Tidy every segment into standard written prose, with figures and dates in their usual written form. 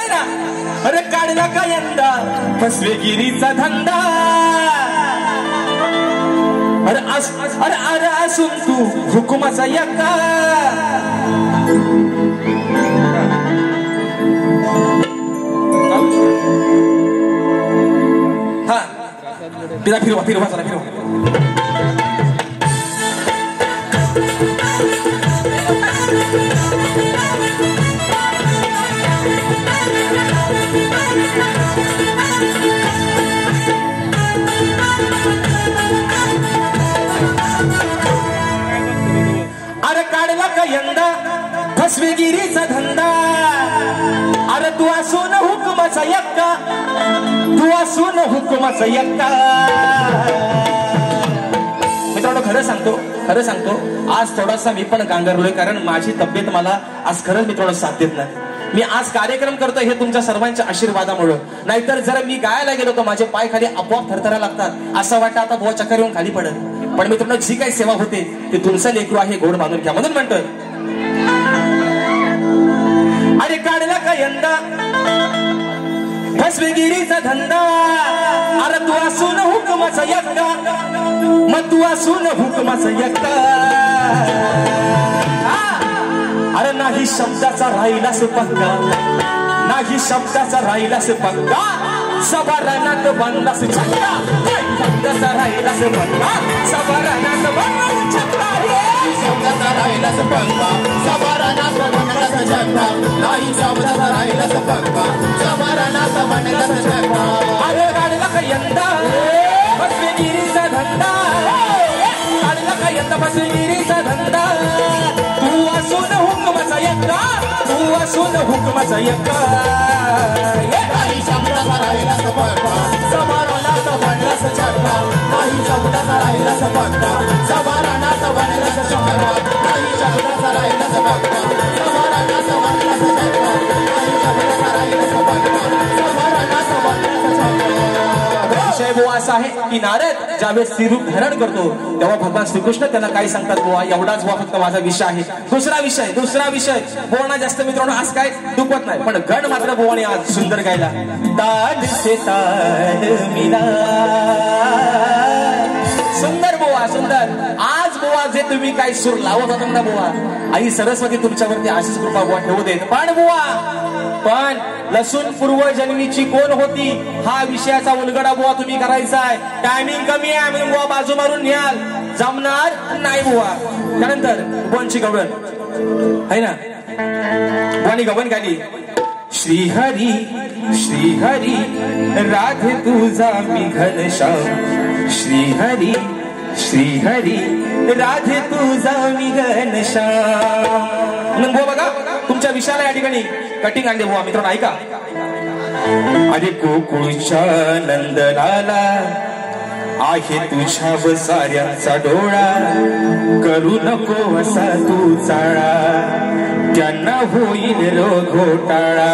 आहे ना. अरे काढला का यंदा फसवेगिरीचा धंदा. अरे अरे असून तू हुकुमाचा यक्का. हा तिला फिरवा फिरवा चला फिरवा. अरे काढला का यंदा फसवेगिरीचा धंदा. अरे तू असून हुकुमाचा यक्का. तू असून हुकुमाचा यक्का. मित्रांनो खरं सांगतो आज थोडासा मी पण गांगरलोय कारण माझी तब्येत मला आज खरंच मित्रांनो साथ देत नाही. मी आज कार्यक्रम करतोय हे तुमच्या सर्वांच्या आशीर्वादामुळे. नाहीतर जर मी गायला गेलो तर माझे पाय खाली आपोआप थरथरा लागतात. असं वाटतं आता बुवा चक्कर येऊन खाली पडत. पण मित्रांनो जी काही सेवा होते ती तुमचं लेकरू आहे गोड मानून घ्या म्हणून म्हणतोय. अरे काढला का यंदा फसवेगिरीचा धंदा. अरे तू असून हुकुमाचा यक्का. मग तू असून हुकुमाचा यक्का. अरे नाही शब्दाचा राहिलास पक्का. नाही शब्दाचा राहिलास पक्का. सभारानात बांधलास छक्का. शब्दाचा राहिलास पक्का. सभारानात बांधलास छक्का. शब्दाचा राहिलास पक्का. सभारानात बांधलास छक्का. नाही शब्दाचा राहिलास पक्का. सभारानात बांधलास छक्का. अरे काढला का यंदा फसवेगिरीचा धंदा. काढला का यंदा फसवेगिरीचा धंदा. तू असून हुकुमाचा यक्का. तू असून हुकुमाचा यक्का. नाही शब्दाचा राहिलास पक्का. सभारानात बांधलास छक्का. नाही शब्दाचा राहिलास पक्का. सभारानात बांधलास छक्का. नाही शब्दाचा राहिलास पक्का. सभारानात बांधलास छक्का. नाही शब्दाचा राहिलास पक्का. सभारानात बांधलास छक्का. विषय बुवा असा आहे की नारद ज्यावेळेस स्त्रीरूप धारण करतो तेव्हा भगवान श्रीकृष्ण त्यांना काय सांगतात बुवा. एवढाच बुवा फक्त माझा विषय आहे. दुसरा विषय बोलणं जास्त मित्रांनो आज काय दुखवत नाही. पण गण मात्र बुवाने आज सुंदर गायला. ताल से ताल मिला. सुंदर बुवा सुंदर. आज बुवा जे तुम्ही काही सूर लावत होता ना बुवा आई सरस्वती तुमच्यावरती अशीच कृपा बुवा ठेवू देत. पण लसूण पूर्वजन्मीची कोण होती हा विषयाचा उलगडा बुवा तुम्ही करायचा आहे. टायमिंग कमी आहे म्हणून बुवा बाजू मारून न्याल जमणार नाही बुवा. त्यानंतर बुवांची गवळण आहे ना. बुवानी गवळण गाली. श्रीहरी श्रीहरी राधे तुझा मी घनश्याम. श्रीहरी श्रीहरी राधे तुझा मी घनश्याम. म्हणून बुवा बघा तुमच्या विषयाला या ठिकाणी कटिंग आणले बुवा. मित्रांनो ऐका. अरे गोकुळच्या नंदलाला आहे तुझ्या साऱ्यांचा डोळा. करू नको असा तू चाळा. त्यांना होईल रो घोटाळा.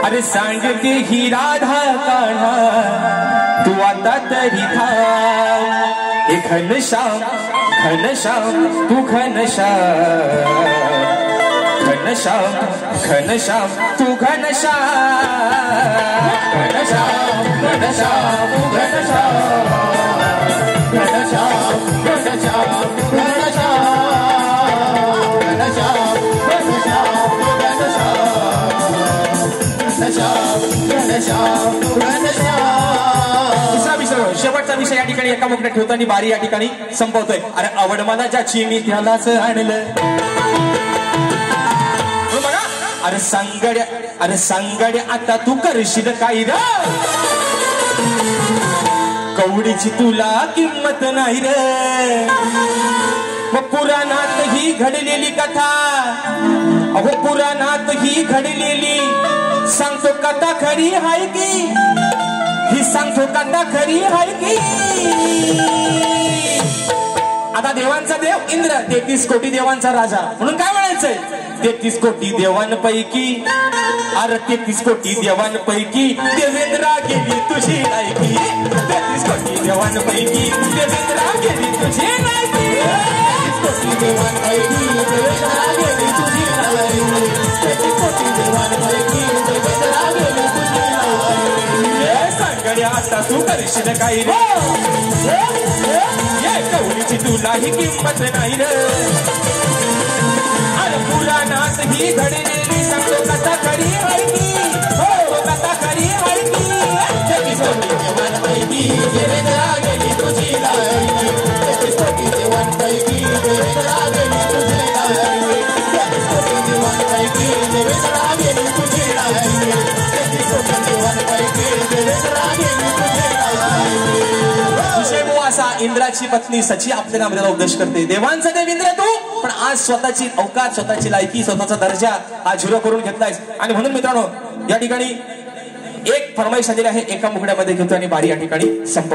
अरे सांगते ही राधा काढा तू आता तरी थांब. हे घनश्याम घनश्याम तू घनश्याम. घनश्याम घनश्याम तू घनश्याम. घनश्याम घनश्याम तू घनश्याम. घनश्याम घनश्याम तू घनश्याम. घनश्याम घनश्याम तू घनश्याम. घनश्याम घनश्याम तू घनश्याम. दुसरा विषय शेवटचा विषय या ठिकाणी एका मुखड्यात ठेवताना बारी या ठिकाणी संपवतोय. अरे आवड मला ज्याची मी त्यालाच आणलं. अरे सांगड्या आता तू करशील काय रे. कवडीची तुला किंमत नाही रे. मग पुराणात ही घडलेली कथा. अहो पुराणात ही घडलेली सांगतो कथा खरी हाय की. ही सांगतो कथा खरी हाय की. आता देवांचा देव इंद्र 33 कोटी देवांचा राजा म्हणून काय म्हणायचंय. 33 कोटी देवांपैकी. अरे 33 कोटी देवांपैकी देवेंद्रा गेली तुझी लायकी. 33 कोटी देवांपैकी देवेंद्रा गेली तुझी लायकी. 33 कोटी देवांपैकी देवेंद्रा गेली तुझी लायकी. 33 कोटी देवांपैकी करशील काही रे या कवडीची तुलाही किंमत नाही रे अरे पुराणात ही घडलेली सांगतो कथा खरी माहिती हो कथा खरी माहिती त्याची सोबी जेवण पैकी देवेंद्रा गेली तुझी लायकी त्याची सोबी जेवण पैकी देवेंद्रा गेली तुझी लायकी त्याची सोबी जेवण पैकी देवेंद्रा गेली तुझी लायकी त्याची सोबी जेवण पैकी देवेंद्रा गेली तुझी लायकी विषय बुवा असा इंद्राची पत्नी सची आपल्याला आपल्याला उपदेश करते देवांचा देव इंद्र तू पण आज स्वतःची अवकाश स्वतःची लायकी स्वतःचा दर्जा हा झिरो करून घेतलायस आणि म्हणून मित्रांनो या ठिकाणी एक फरमाईश आलेली आहे एका मुकड्यामध्ये घेतो आणि बारी या ठिकाणी संपवतो